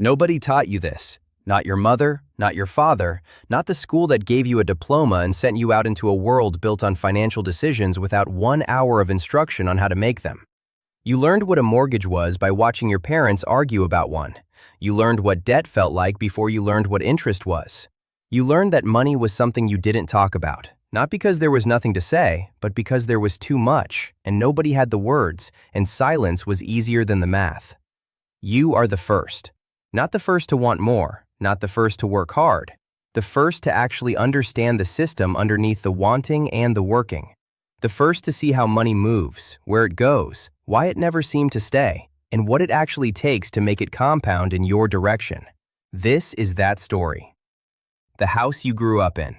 Nobody taught you this. Not your mother, not your father, not the school that gave you a diploma and sent you out into a world built on financial decisions without 1 hour of instruction on how to make them. You learned what a mortgage was by watching your parents argue about one. You learned what debt felt like before you learned what interest was. You learned that money was something you didn't talk about, not because there was nothing to say, but because there was too much, and nobody had the words, and silence was easier than the math. You are the first. Not the first to want more, not the first to work hard, the first to actually understand the system underneath the wanting and the working. The first to see how money moves, where it goes, why it never seemed to stay, and what it actually takes to make it compound in your direction. This is that story. The house you grew up in.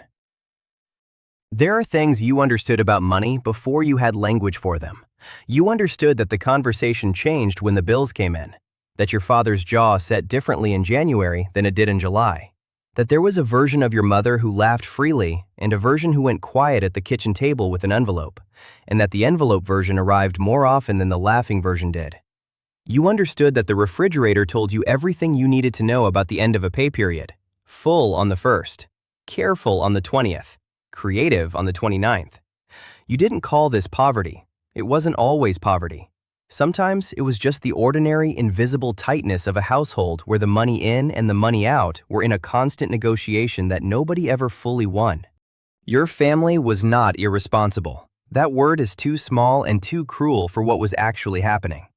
There are things you understood about money before you had language for them. You understood that the conversation changed when the bills came in, that your father's jaw set differently in January than it did in July, that there was a version of your mother who laughed freely and a version who went quiet at the kitchen table with an envelope, and that the envelope version arrived more often than the laughing version did. You understood that the refrigerator told you everything you needed to know about the end of a pay period. Full on the 1st, careful on the 20th, creative on the 29th. You didn't call this poverty. It wasn't always poverty. Sometimes it was just the ordinary, invisible tightness of a household where the money in and the money out were in a constant negotiation that nobody ever fully won. Your family was not irresponsible. That word is too small and too cruel for what was actually happening.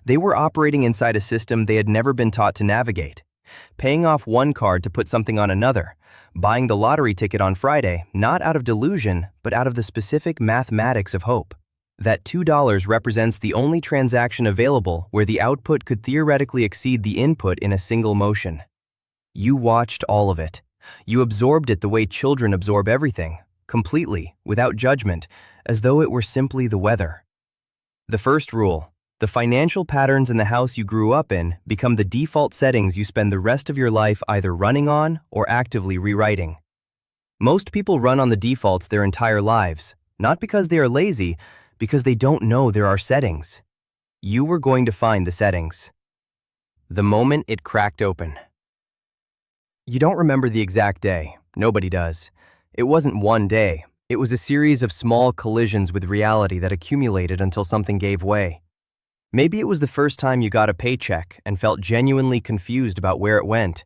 They were operating inside a system they had never been taught to navigate. Paying off one card to put something on another. Buying the lottery ticket on Friday, not out of delusion, but out of the specific mathematics of hope. That $2 represents the only transaction available where the output could theoretically exceed the input in a single motion. You watched all of it. You absorbed it the way children absorb everything, completely, without judgment, as though it were simply the weather. The first rule: the financial patterns in the house you grew up in become the default settings you spend the rest of your life either running on or actively rewriting. Most people run on the defaults their entire lives, not because they are lazy, because they don't know there are settings. You were going to find the settings. The moment it cracked open. You don't remember the exact day. Nobody does. It wasn't one day. It was a series of small collisions with reality that accumulated until something gave way. Maybe it was the first time you got a paycheck and felt genuinely confused about where it went.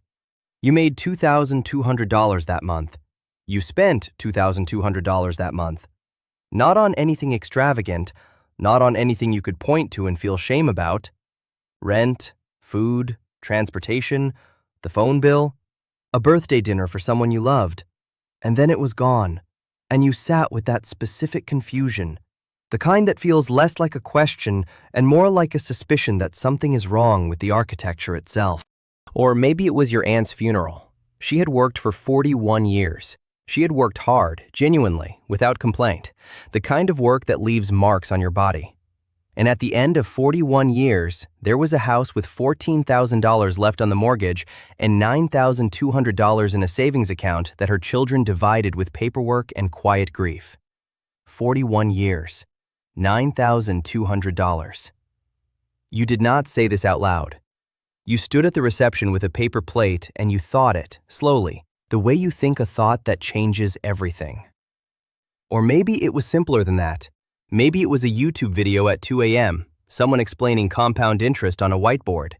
You made $2,200 that month. You spent $2,200 that month. Not on anything extravagant, not on anything you could point to and feel shame about. Rent, food, transportation, the phone bill, a birthday dinner for someone you loved. And then it was gone, and you sat with that specific confusion, the kind that feels less like a question and more like a suspicion that something is wrong with the architecture itself. Or maybe it was your aunt's funeral. She had worked for 41 years. She had worked hard, genuinely, without complaint, the kind of work that leaves marks on your body. And at the end of 41 years, there was a house with $14,000 left on the mortgage and $9,200 in a savings account that her children divided with paperwork and quiet grief. 41 years, $9,200. You did not say this out loud. You stood at the reception with a paper plate and you thought it, slowly, the way you think a thought that changes everything. Or maybe it was simpler than that. Maybe it was a YouTube video at 2 a.m., someone explaining compound interest on a whiteboard.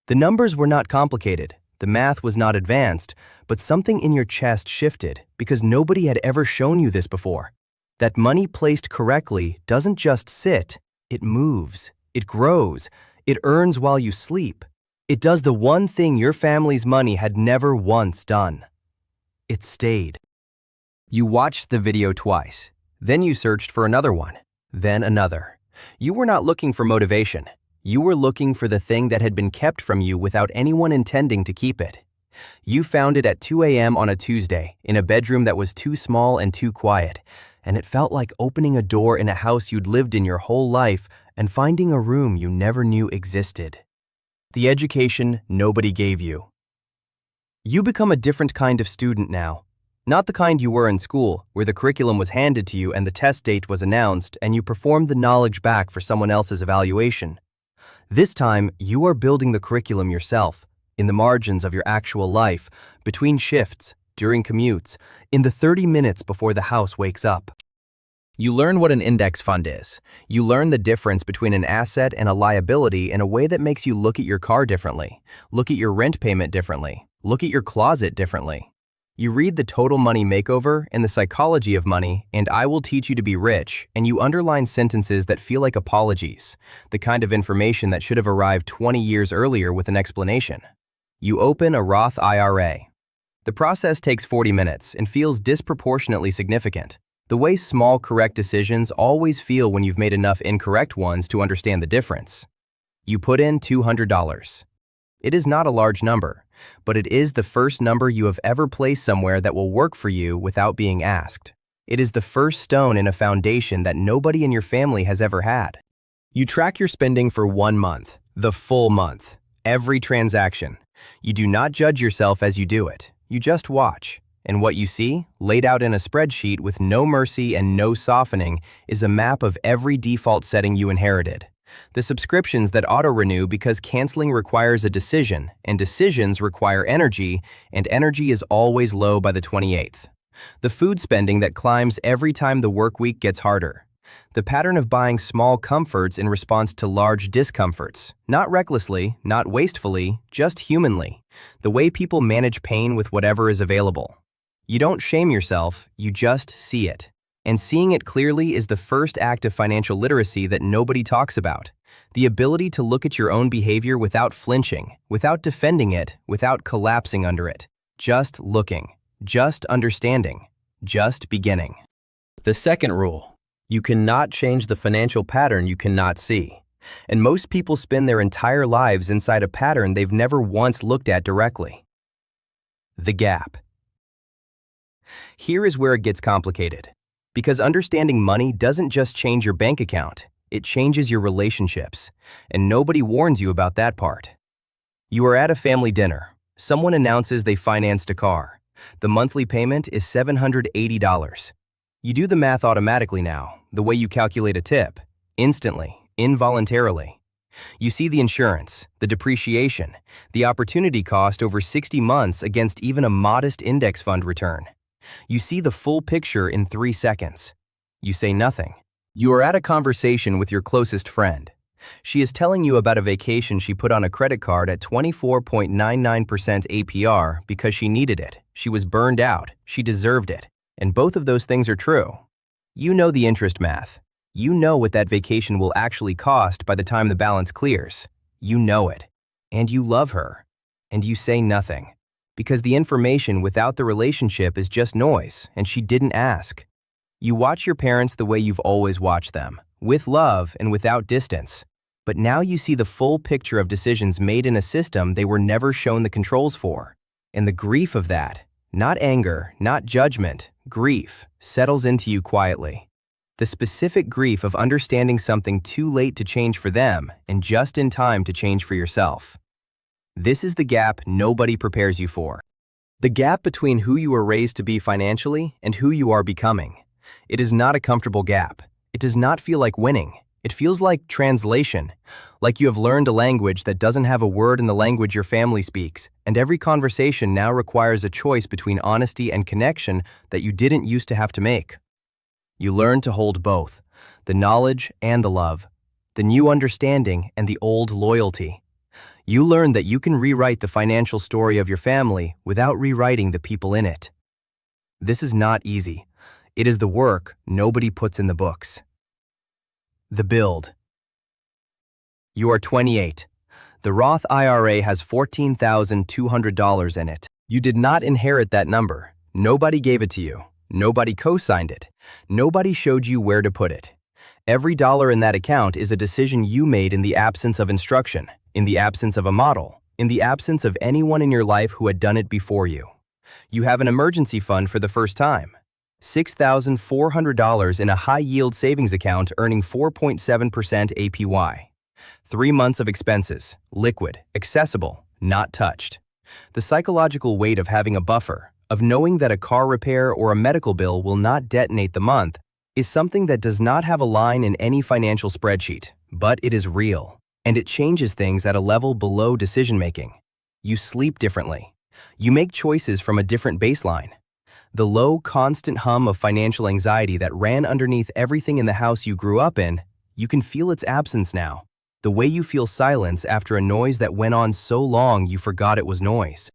The numbers were not complicated, the math was not advanced, but something in your chest shifted because nobody had ever shown you this before. That money placed correctly doesn't just sit, it moves, it grows, it earns while you sleep. It does the one thing your family's money had never once done. It stayed. You watched the video twice. Then you searched for another one. Then another. You were not looking for motivation. You were looking for the thing that had been kept from you without anyone intending to keep it. You found it at 2 a.m. on a Tuesday, in a bedroom that was too small and too quiet, and it felt like opening a door in a house you'd lived in your whole life and finding a room you never knew existed. The education nobody gave you. You become a different kind of student now. Not the kind you were in school, where the curriculum was handed to you and the test date was announced and you performed the knowledge back for someone else's evaluation. This time, you are building the curriculum yourself, in the margins of your actual life, between shifts, during commutes, in the 30 minutes before the house wakes up. You learn what an index fund is. You learn the difference between an asset and a liability in a way that makes you look at your car differently, look at your rent payment differently, look at your closet differently. You read The Total Money Makeover and The Psychology of Money and I Will Teach You to Be Rich, and you underline sentences that feel like apologies, the kind of information that should have arrived 20 years earlier with an explanation. You open a Roth IRA. The process takes 40 minutes and feels disproportionately significant, the way small correct decisions always feel when you've made enough incorrect ones to understand the difference. You put in $200. It is not a large number, but it is the first number you have ever placed somewhere that will work for you without being asked. It is the first stone in a foundation that nobody in your family has ever had. You track your spending for 1 month, the full month, every transaction. You do not judge yourself as you do it. You just watch. And what you see, laid out in a spreadsheet with no mercy and no softening, is a map of every default setting you inherited. The subscriptions that auto-renew because canceling requires a decision, and decisions require energy, and energy is always low by the 28th. The food spending that climbs every time the work week gets harder. The pattern of buying small comforts in response to large discomforts, not recklessly, not wastefully, just humanly. The way people manage pain with whatever is available. You don't shame yourself, you just see it. And seeing it clearly is the first act of financial literacy that nobody talks about. The ability to look at your own behavior without flinching, without defending it, without collapsing under it. Just looking, just understanding, just beginning. The second rule: you cannot change the financial pattern you cannot see. And most people spend their entire lives inside a pattern they've never once looked at directly. The gap. Here is where it gets complicated. Because understanding money doesn't just change your bank account, it changes your relationships, and nobody warns you about that part. You are at a family dinner. Someone announces they financed a car. The monthly payment is $780. You do the math automatically now, the way you calculate a tip, instantly, involuntarily. You see the insurance, the depreciation, the opportunity cost over 60 months against even a modest index fund return. You see the full picture in 3 seconds. You say nothing. You are at a conversation with your closest friend. She is telling you about a vacation she put on a credit card at 24.99% APR because she needed it. She was burned out. She deserved it. And both of those things are true. You know the interest math. You know what that vacation will actually cost by the time the balance clears. You know it. And you love her. And you say nothing. Because the information without the relationship is just noise, and she didn't ask. You watch your parents the way you've always watched them, with love and without distance. But now you see the full picture of decisions made in a system they were never shown the controls for. And the grief of that, not anger, not judgment, grief, settles into you quietly. The specific grief of understanding something too late to change for them and just in time to change for yourself. This is the gap nobody prepares you for. The gap between who you were raised to be financially and who you are becoming. It is not a comfortable gap. It does not feel like winning. It feels like translation, like you have learned a language that doesn't have a word in the language your family speaks, and every conversation now requires a choice between honesty and connection that you didn't used to have to make. You learn to hold both, the knowledge and the love, the new understanding and the old loyalty. You learn that you can rewrite the financial story of your family without rewriting the people in it. This is not easy. It is the work nobody puts in the books. The build. You are 28. The Roth IRA has $14,200 in it. You did not inherit that number. Nobody gave it to you. Nobody co-signed it. Nobody showed you where to put it. Every dollar in that account is a decision you made in the absence of instruction, in the absence of a model, in the absence of anyone in your life who had done it before you. You have an emergency fund for the first time. $6,400 in a high-yield savings account earning 4.7% APY. 3 months of expenses, liquid, accessible, not touched. The psychological weight of having a buffer, of knowing that a car repair or a medical bill will not detonate the month, is something that does not have a line in any financial spreadsheet, but it is real, and it changes things at a level below decision-making. You sleep differently. You make choices from a different baseline. The low, constant hum of financial anxiety that ran underneath everything in the house you grew up in, you can feel its absence now. The way you feel silence after a noise that went on so long you forgot it was noise.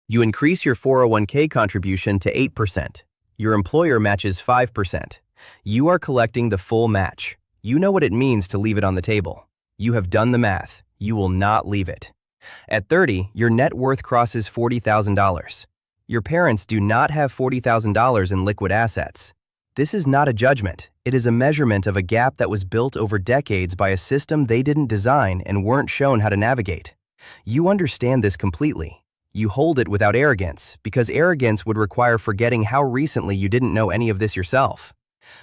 You increase your 401k contribution to 8%. Your employer matches 5%. You are collecting the full match. You know what it means to leave it on the table. You have done the math. You will not leave it. At 30, your net worth crosses $40,000. Your parents do not have $40,000 in liquid assets. This is not a judgment. It is a measurement of a gap that was built over decades by a system they didn't design and weren't shown how to navigate. You understand this completely. You hold it without arrogance, because arrogance would require forgetting how recently you didn't know any of this yourself.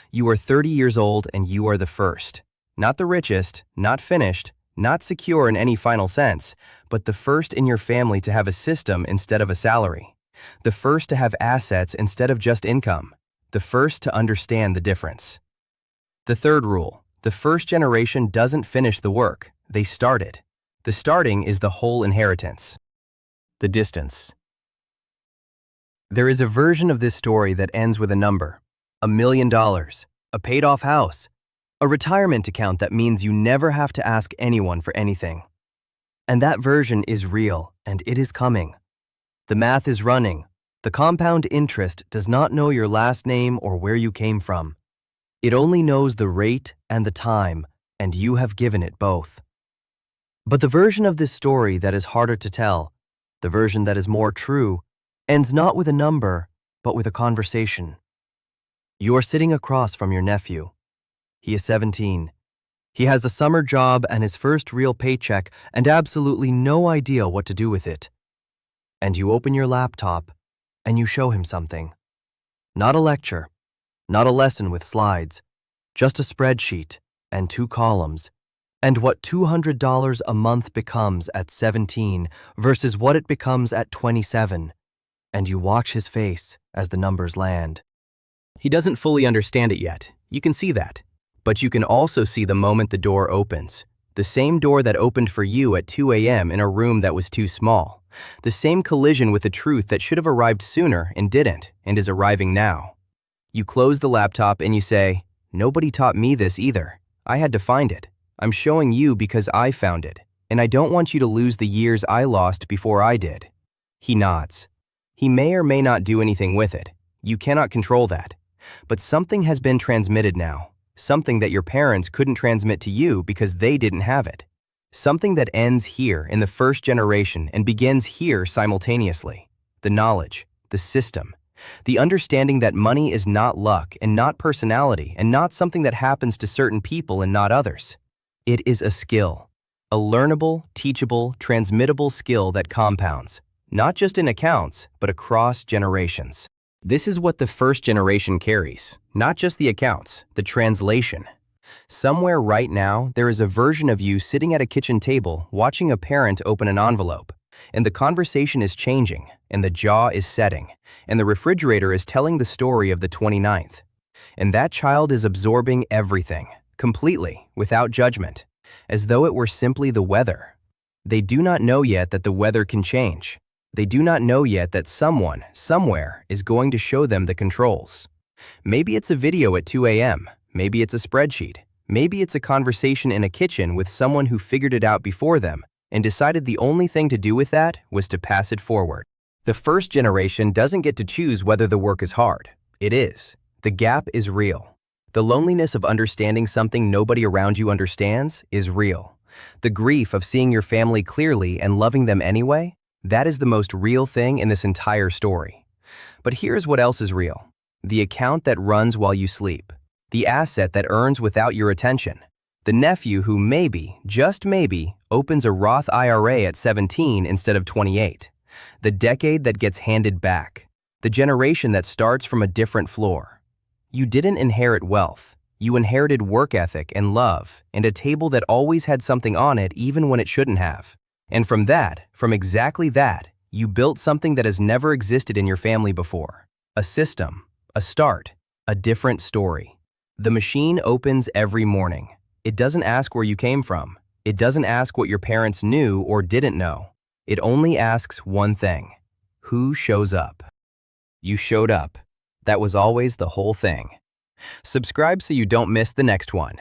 You are 30 years old and you are the first. Not the richest, not finished, not secure in any final sense, but the first in your family to have a system instead of a salary. The first to have assets instead of just income. The first to understand the difference. The third rule: the first generation doesn't finish the work, they start it. The starting is the whole inheritance. The distance. There is a version of this story that ends with a number: $1 million, a paid-off house, a retirement account that means you never have to ask anyone for anything. And that version is real, and it is coming. The math is running. The compound interest does not know your last name or where you came from. It only knows the rate and the time, and you have given it both. But the version of this story that is harder to tell, the version that is more true, ends not with a number, but with a conversation. You are sitting across from your nephew. He is 17. He has a summer job and his first real paycheck and absolutely no idea what to do with it. And you open your laptop and you show him something. Not a lecture, not a lesson with slides, just a spreadsheet and 2 columns, and what $200 a month becomes at 17 versus what it becomes at 27, and you watch his face as the numbers land. He doesn't fully understand it yet, you can see that. But you can also see the moment the door opens. The same door that opened for you at 2 a.m. in a room that was too small. The same collision with the truth that should have arrived sooner and didn't, and is arriving now. You close the laptop and you say, "Nobody taught me this either. I had to find it. I'm showing you because I found it, and I don't want you to lose the years I lost before I did." He nods. He may or may not do anything with it. You cannot control that. But something has been transmitted now. Something that your parents couldn't transmit to you because they didn't have it. Something that ends here in the first generation and begins here simultaneously. The knowledge, the system, the understanding that money is not luck and not personality and not something that happens to certain people and not others. It is a skill, a learnable, teachable, transmittable skill that compounds, not just in accounts, but across generations. This is what the first generation carries, not just the accounts, the translation. Somewhere right now, there is a version of you sitting at a kitchen table watching a parent open an envelope, and the conversation is changing, and the jaw is setting, and the refrigerator is telling the story of the 29th. And that child is absorbing everything, completely, without judgment, as though it were simply the weather. They do not know yet that the weather can change. They do not know yet that someone, somewhere, is going to show them the controls. Maybe it's a video at 2 a.m., maybe it's a spreadsheet, maybe it's a conversation in a kitchen with someone who figured it out before them and decided the only thing to do with that was to pass it forward. The first generation doesn't get to choose whether the work is hard. It is. The gap is real. The loneliness of understanding something nobody around you understands is real. The grief of seeing your family clearly and loving them anyway, that is the most real thing in this entire story. But here's what else is real. The account that runs while you sleep. The asset that earns without your attention. The nephew who maybe, just maybe, opens a Roth IRA at 17 instead of 28. The decade that gets handed back. The generation that starts from a different floor. You didn't inherit wealth. You inherited work ethic and love, and a table that always had something on it even when it shouldn't have. And from exactly that, you built something that has never existed in your family before. A system, a start, a different story. The machine opens every morning. It doesn't ask where you came from. It doesn't ask what your parents knew or didn't know. It only asks one thing: who shows up? You showed up. That was always the whole thing. Subscribe so you don't miss the next one.